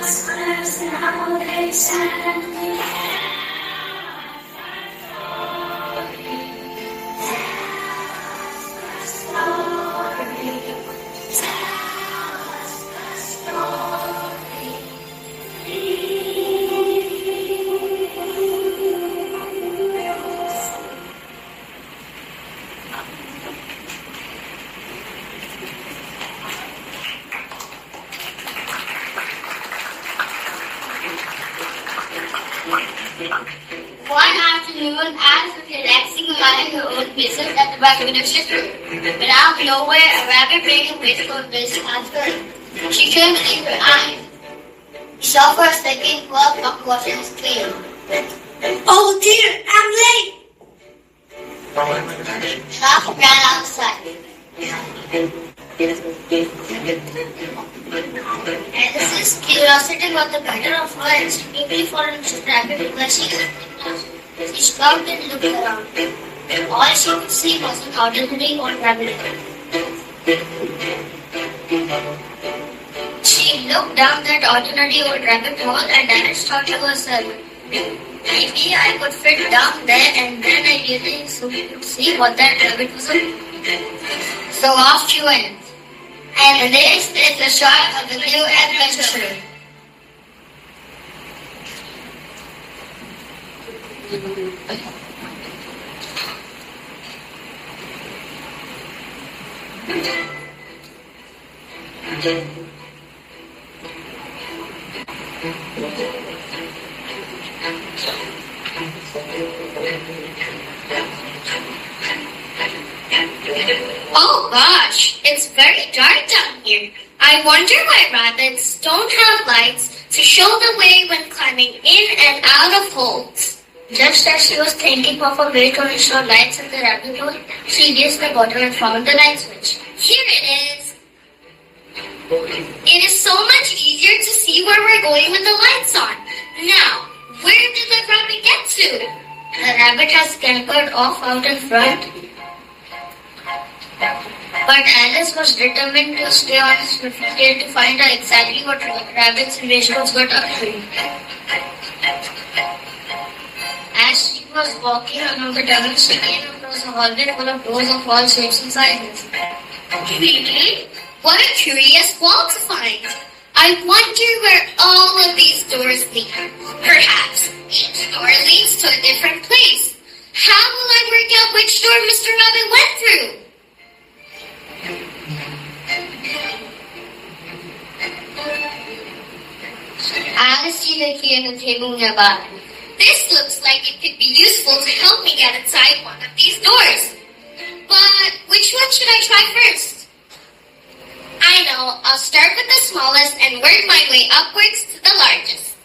was close and how they sang. One afternoon, I was relaxing my own business at the back of the ship. But out of nowhere, a rabbit ran away from this transfer. She couldn't believe her eyes. She saw for a second, well, Buck was in his clean. Oh dear, I'm late! Buck ran outside. Alice's curiosity got the better of her and she quickly followed Mrs. Rabbit because she stopped and looked around. All she could see was an ordinary old rabbit. She looked down that ordinary old rabbit hole and Alice thought to herself, maybe I could fit down there and then I really could see what that rabbit was doing. So off she went. And this is the start of the new adventure. Oh gosh, it's very dark down here. I wonder why rabbits don't have lights to show the way when climbing in and out of holes. Just as she was thinking of a way to install lights in the rabbit hole, she raised the bottom and found the light switch. Here it is. It is so much easier to see where we're going with the lights on. Now, where did the rabbit get to? The rabbit has scampered off out in front. But Alice was determined to stay on his feet to find out exactly what rabbits and waistcoats got up to. As she was walking along the tunnel, she came across a hallway full of doors of all shapes and sizes. Really? What a curious wall to find! I wonder where all of these doors lead. Perhaps each door leads to a different place. How will I work out which door Mr. Rabbit went through? Alice seen a key on the table nearby. This looks like it could be useful to help me get inside one of these doors. But which one should I try first? I know, I'll start with the smallest and work my way upwards to the largest.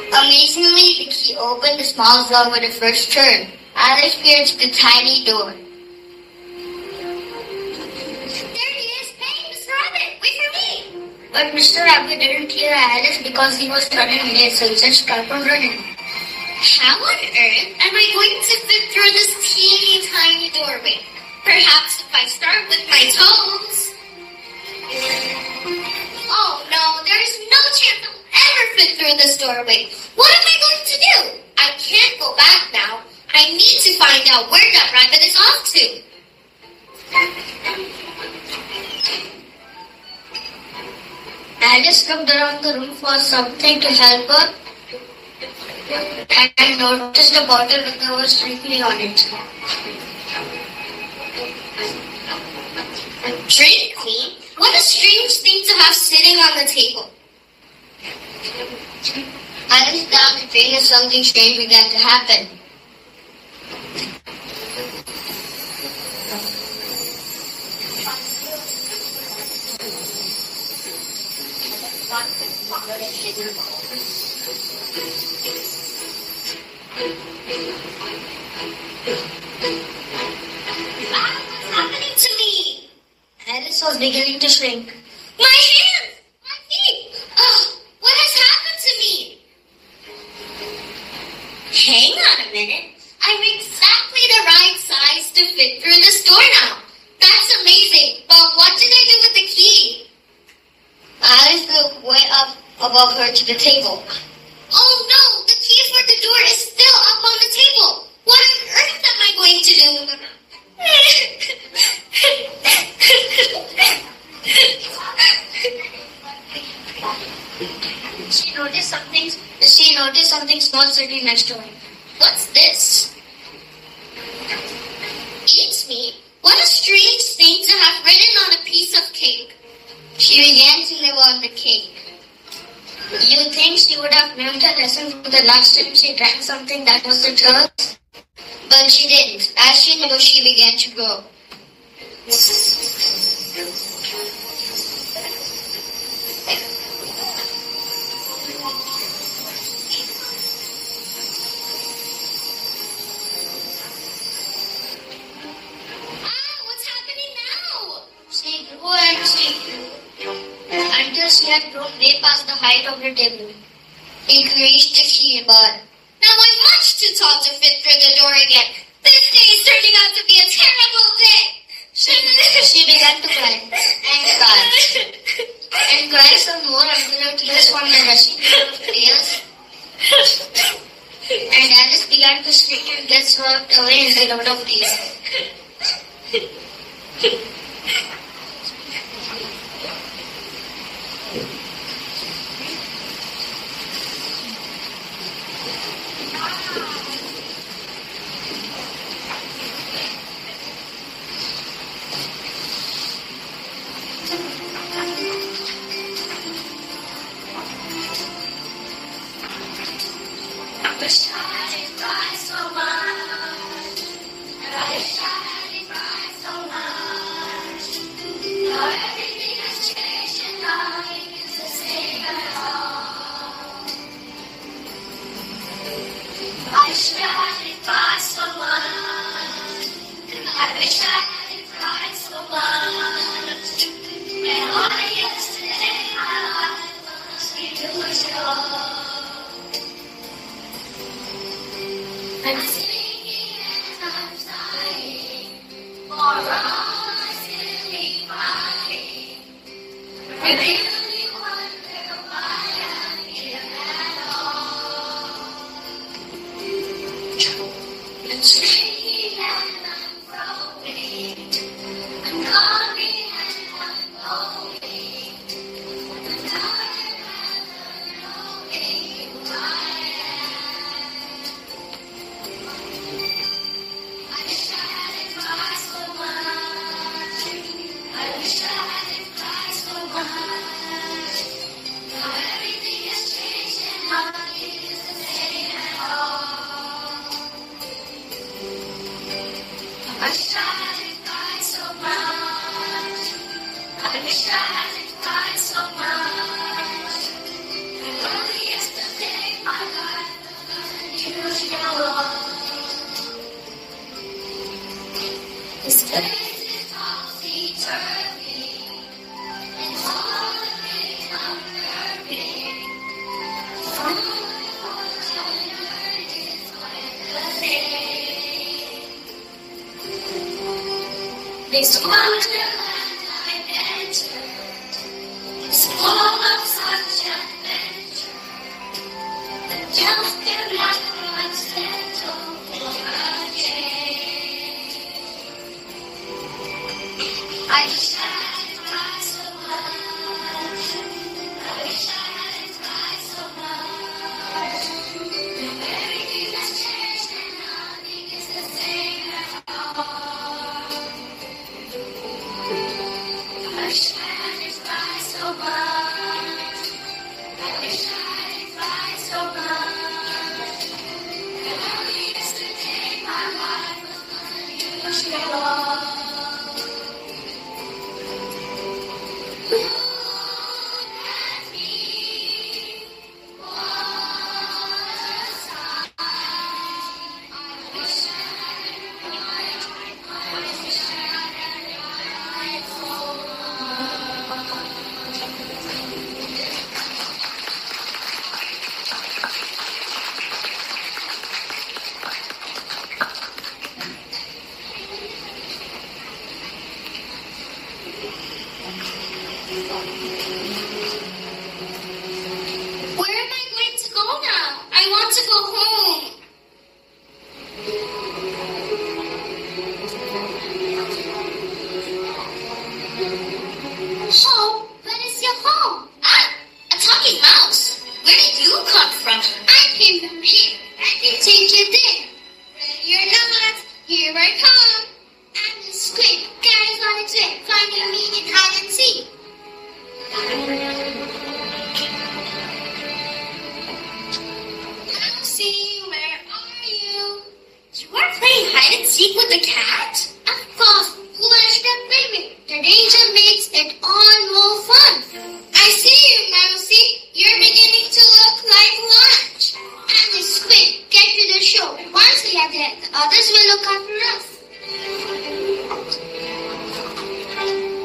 Amazingly, the key opened the smallest door with the first turn. Alice reached the tiny door. But Mr. Rabbit didn't hear Alice because he was running late, so he just kept on running. How on earth am I going to fit through this teeny tiny doorway? Perhaps if I start with my toes. Oh no, there is no chance I'll ever fit through this doorway. What am I going to do? I can't go back now. I need to find out where that rabbit is off to. Alice looked around the room for something to help her and noticed a bottle with the word "Strictly" on it. Drink me? What a strange thing to have sitting on the table. Alice down the drain as something strange began to happen. What's happening to me? Alice was beginning to shrink. My hands! My feet! Oh, what has happened to me? Hang on a minute. I'm exactly the right size to fit through this door now. That's amazing. But what did I do with the key? Alice looked way up above her to the table. Oh no! The key for the door is still up on the table. What on earth am I going to do? She noticed something small sitting next to her. What's this? Eats me? What a strange thing to have written on a piece of cake. She began to nibble on the cake. You would think she would have learned her lesson from the last time she drank something that was the truth? But she didn't. As she nibbled, she began to grow. What's happening now? She grew and she grew until she had grown way past the height of the table. It reached the keyboard. Now I'm much too tall to fit through the door again. This day is turning out to be a terrible day. She began to cry and cry and cry some more until her tears formed a rushing river of tears. And Alice began to shriek and get swept away in the load of tears. I wish I hadn't cried so much. I wish I hadn't cried so much. Now everything has changed and nothing is the same at all. I wish I hadn't cried so much. I wish I hadn't cried so much. And only yesterday my life was beautiful. I'm singing and I'm sighing, for all my silly crying. I really wonder why I'm here at all. I'm singing and I'm growing, I'm coming and I'm going. I'm tired of knowing who I am. I wish I hadn't cried so much. I wish I hadn't cried so much. Now everything has changed and nothing is the same at all. I wish I hadn't cried so much. I wish I hadn't cried so much. And only yesterday my life was unusual. This place is topsy-turvy, and all the things I'm nerving. Someone who's younger is quite the same. This wonderland I've entered is full of such adventure that just feel like I'm settled for a change. I wish I hadn't cried so much. I wish I hadn't cried so much. Everything has changed and nothing is the same at all. once we are dead, the others will look after us.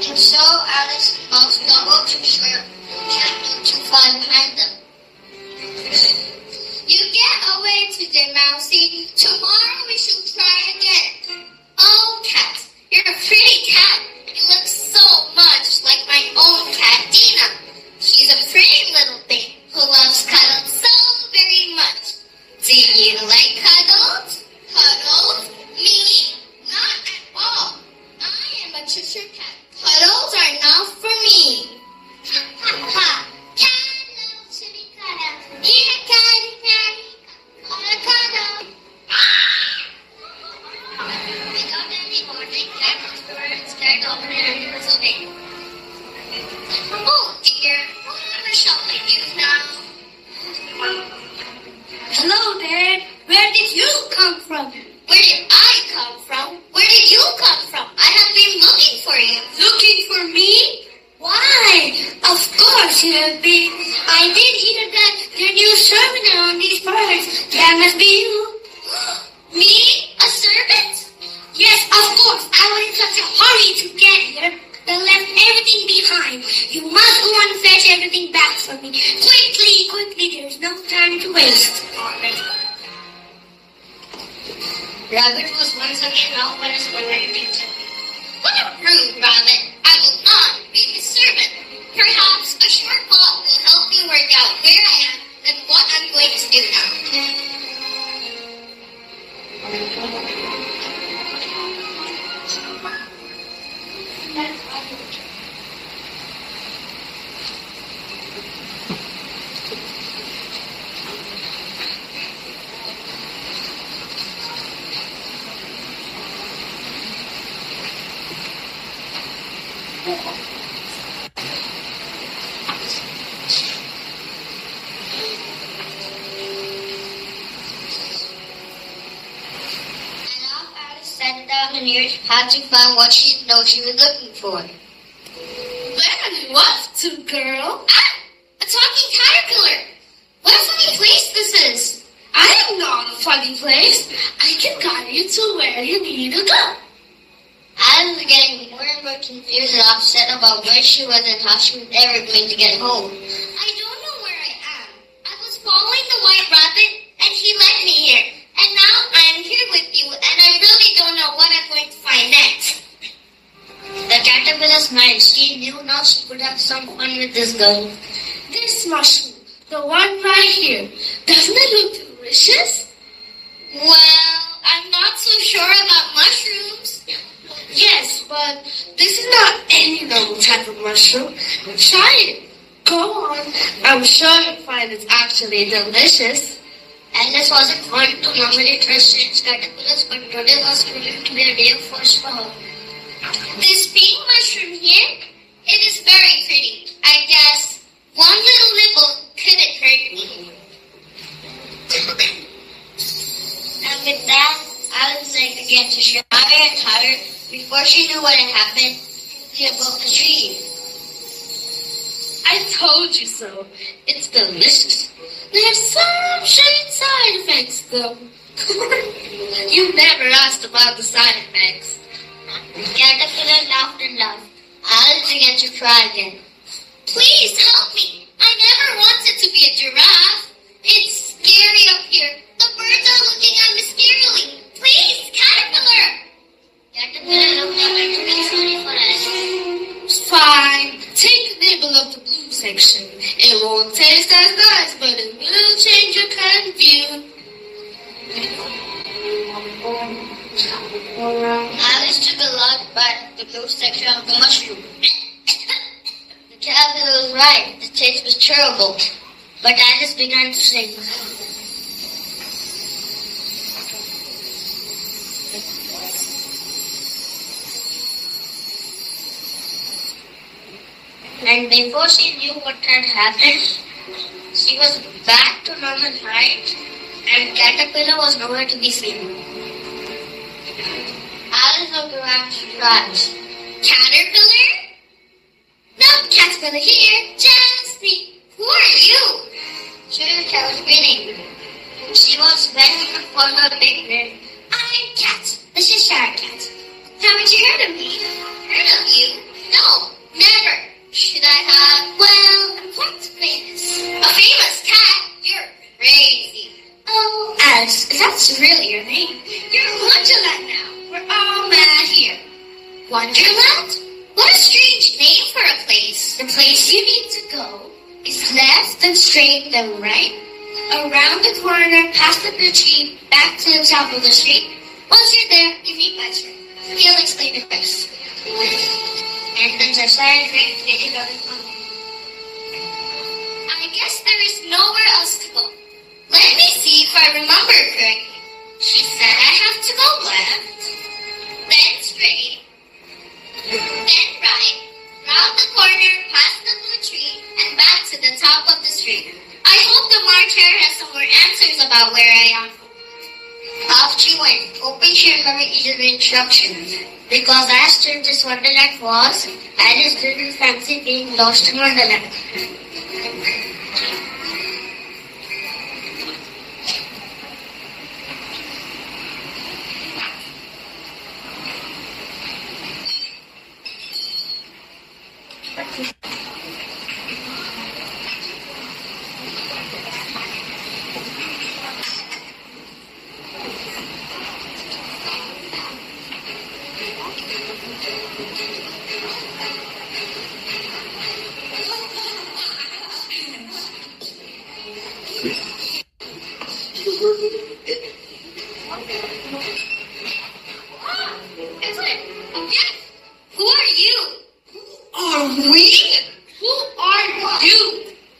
And so Alice and Mouse doubled to sure to fall behind them. You get away today, Mousy. Tomorrow we shall try again. Oh, cat, you're a pretty cat. You look so much like my own cat, Dina. She's a pretty little thing who loves cuddles so very much. Do you like cuddles? Cuddles? Me? Not at all. I am a Cheshire cat. Cuddles are not for me. Ha ha. Cat loves to be cuddled. Here, catty, catty. Cuddle, cuddle. Without any warning, Cat was stared over and was away. Oh dear, whatever shall I do now? Hello there. Where did you come from? Where did I come from? Where did you come from? I have been looking for you. Looking for me? Why? Of course you have been. I did hear that your new servant are on these birds. That must be you. Me? A servant? Yes, of course. I was in such a hurry to get here that I left everything behind. You must go and fetch everything back for me. Quickly, quickly. There's no time to waste. Rabbit was once again out when his mother beat him. What a rude rabbit! I will not be his servant. Perhaps a short walk will help me work out where I am and what I'm going to do now. Had to find what she didn't know she was looking for. Where are you off to, girl? Ah! A talking caterpillar! What a funny place this is! I am not a funny place. I can guide you to where you need to go. Alice was getting more and more confused and upset about where she was and how she was ever going to get home. I don't know where I am. I was following the white rabbit and he led me here. And now I am here with you, and I really don't know what I'm going to find next. The caterpillar smiled. She knew now she could have some fun with this girl. This mushroom, the one right here, doesn't it look delicious? Well, I'm not so sure about mushrooms. Yes, but this is not any normal type of mushroom. Try it. Go on. I'm sure you'll find it's actually delicious. Alice wasn't going to normally trust strange caterpillars, but today was proving to be a day of first for her. This pink mushroom here, it is very pretty. I guess one little nibble couldn't hurt me. And with that, Alice began to shine higher and higher. Before she knew what had happened, she above the tree. I told you so. It's delicious. There's some shade side effects, though. You never asked about the side effects. Caterpillar laughed and laughed. Alice began to cry again. Please help me. I never wanted to be a giraffe. It's scary up here. The birds are looking at me scarily. Please, Caterpillar. Caterpillar looked up and felt sorry for Alice. Fine. Take a nibble of the blue section. It won't taste as nice, but it will change your kind of view. Alice took a large bite of the blue section of the mushroom. The caterpillar was right. The taste was terrible. But Alice began to sing. And before she knew what had happened, she was back to normal height, and Caterpillar was nowhere to be seen. Alice looked around surprised. Caterpillar? No Caterpillar here, just me. Who are you? Sugar Cat was grinning. She was waiting for her big red. I'm Cat, the Cheshire Cat. Haven't you heard of me? Heard of you? No, never. Should I have? Well, I'm quite famous. A famous cat? You're crazy. Oh, Alice, that's really your name. You're Wonderland now. We're all mad here. Wonderland? What a strange name for a place. The place you need to go is left, then straight, then right. Around the corner, past the tree, back to the top of the street. Once you're there, you meet my friend. He'll explain the rest. And then the side I guess there is nowhere else to go. Let me see if I remember correctly. She said I have to go left, then straight, then right, round the corner, past the blue tree, and back to the top of the street. I hope the marcher has some more answers about where I am. Off she went, hoping she remembered each of the instructions. Because as strange as Wonderland was, Alice didn't fancy being lost in Wonderland. Who are you? Are we? Who are you?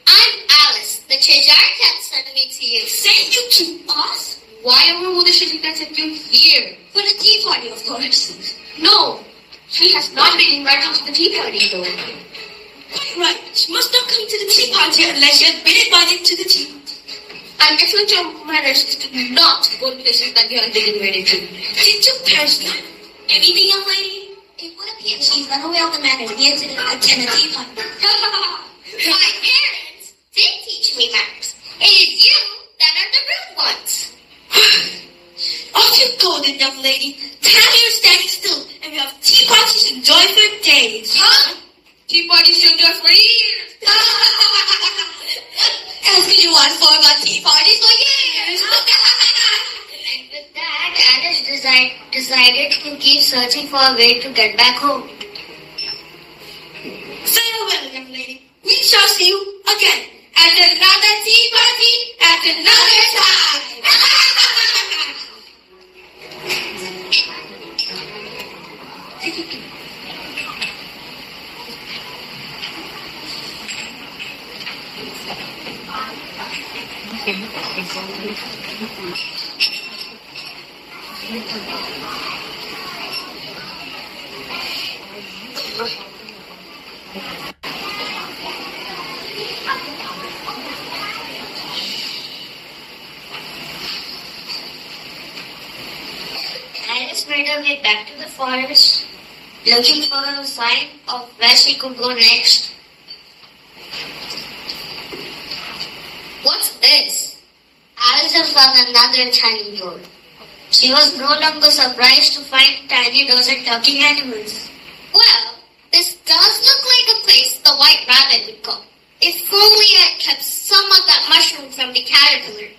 I'm Alice. The Cheshire Cat sent me to you. Sent you to us? Why would the Cheshire Cat send you here? For the tea party, of course. No, she has not been invited to the tea party, though. Quite right. She must not come to the tea party unless she has been invited to the tea party. I'm excellent your manners to not go to places that you have been invited to. Did your parents know? Anything, young lady? It would appear she's run away on the manners near to attend a tea party. My parents did teach me manners. It is you that are the rude ones. Off you go, then, young lady. Time you're standing still, and we have tea parties to enjoy for days. Huh? Tea parties to enjoy for years. Else could you want for about tea parties for years? And with that, Alice decided to keep searching for a way to get back home. Farewell, young lady. We shall see you again at another tea party at another time. Alice made her way back to the forest, looking for a sign of where she could go next. What's this? Alice had found another tiny door. She was no longer surprised to find tiny doors and talking animals. Well, this does look like a place the White Rabbit would go. If only I kept some of that mushroom from the caterpillar.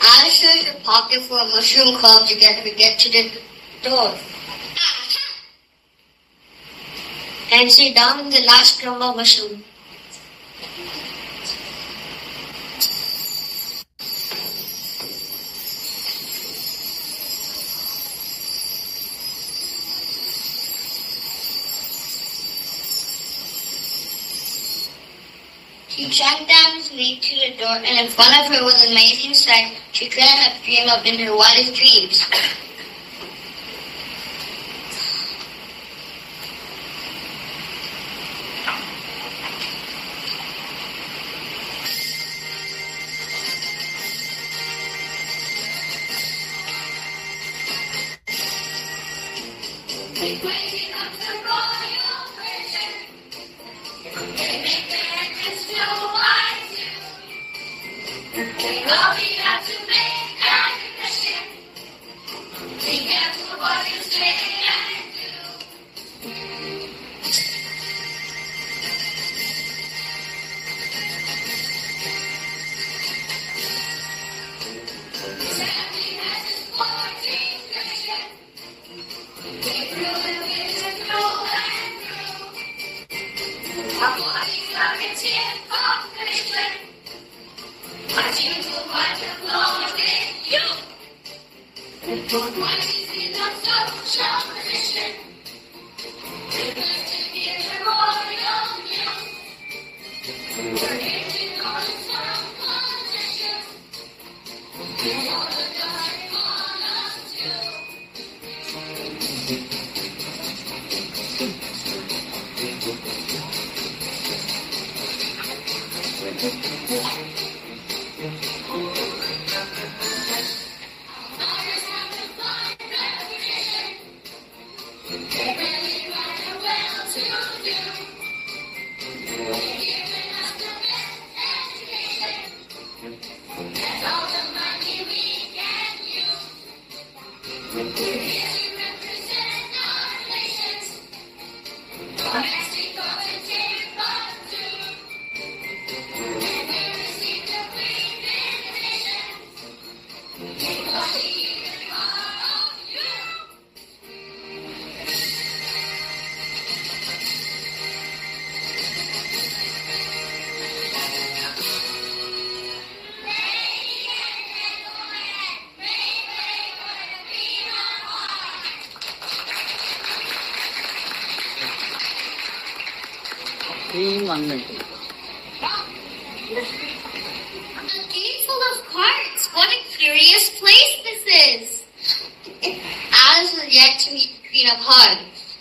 Alice searched her pocket for a mushroom club to get to the door. Aha! And she downed the last crumb of mushroom. She tracked down his lead to the door, and in front of her was an amazing sight she couldn't have dreamed of in her wildest dreams. All we have to make Sammy has his quarantine mission. He threw it with a through and through. I'm watching nuggets in competition. Watching to watch the flow in you. Watching in the social position. Because to hear the royal news. We're hitting on some position. All the dark on us too. Others have to find repetition. They really rather well to do. They're giving us the best education. That's all the money we can use. We're here to represent our nations. Domestic positive but true. And we receive the free invitation. Because we even are of you. Ladies and gentlemen, make way for the Queen of Hearts. 1 minute. A game full of cards. What a curious place this is. Alice was yet to meet the Queen of Hearts.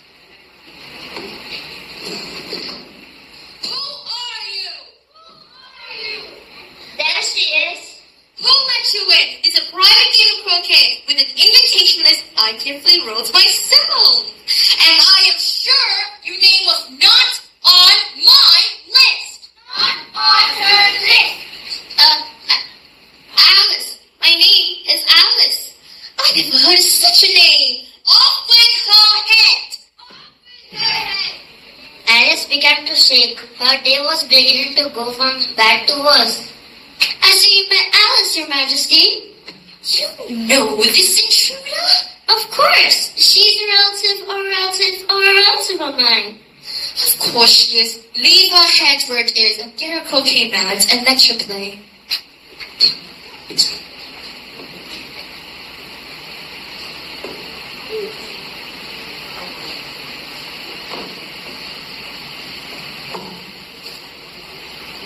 Who are you? There she is. Who let you in? It's a private game of croquet with an invitation list I carefully wrote myself. And I am sure your name was not on my list. Not on her list. Alice. My name is Alice. I never heard of such a name. Off with her head. Alice began to shake. Her day was beginning to go from bad to worse. I see you met Alice, Your Majesty. You know this intruder? Of course. She's a relative of mine. Of course she is. Leave her head where it is and get her croquet mallets and let her play.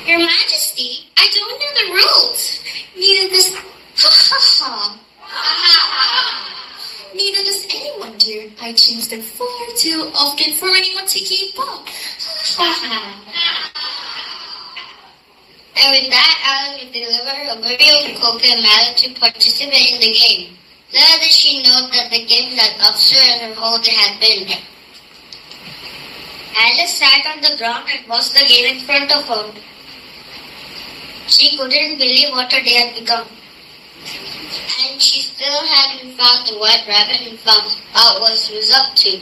Your Majesty, I don't know the rules. Neither does... Neither does anyone, dear. I change them far too often for anyone to keep up. And with that, Alice would deliver her very own croquet mallet to participate in the game. Little did she know that the game had absurd her whole day had been. Alice sat on the ground and watched the game in front of her. She couldn't believe what her day had become. And she still hadn't found the white rabbit and found out what she was up to.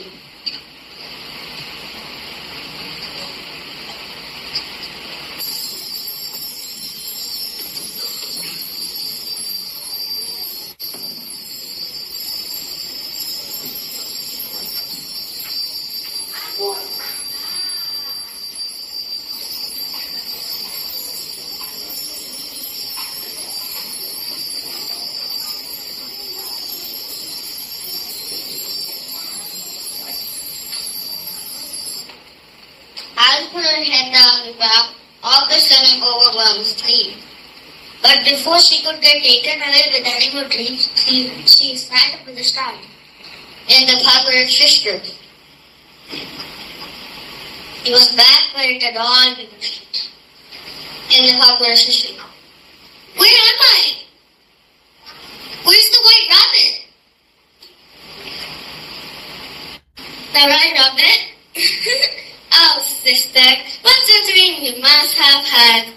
Alice put her head down and back, all of a sudden overwhelmed with sleep. But before she could get taken away with any more dreams, she sat up with a start. In the popular sister. He was back where it had all been. In the popular sister. Where am I? Where's the white rabbit? The right rabbit? Oh, sister, what a dream you must have had.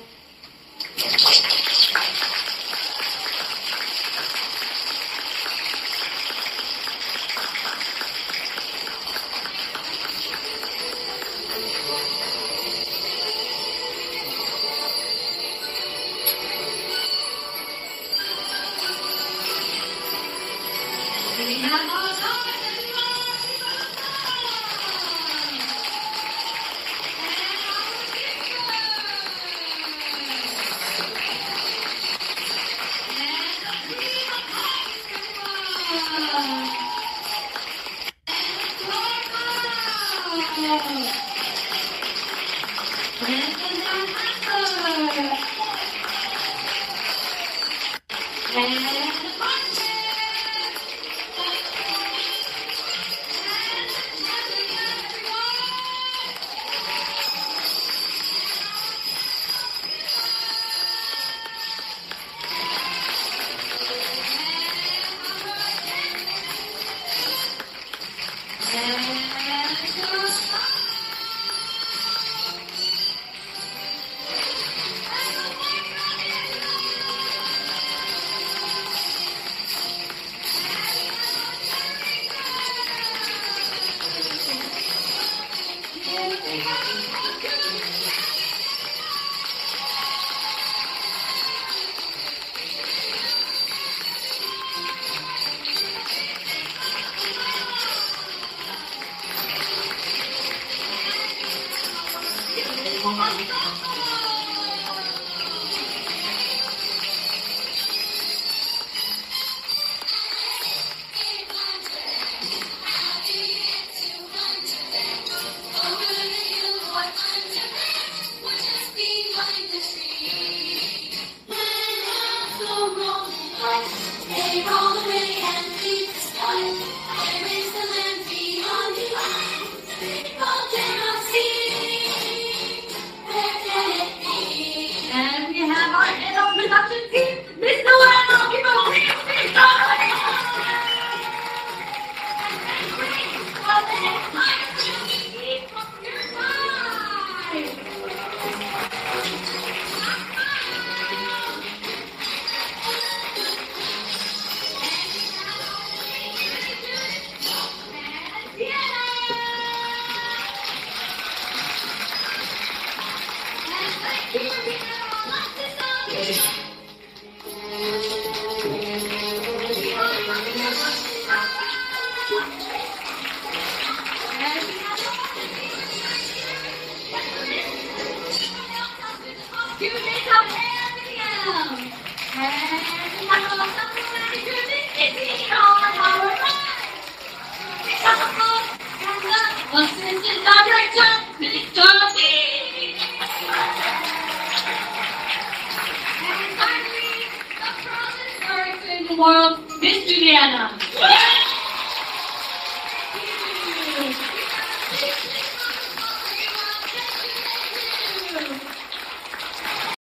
World, Miss Juliana.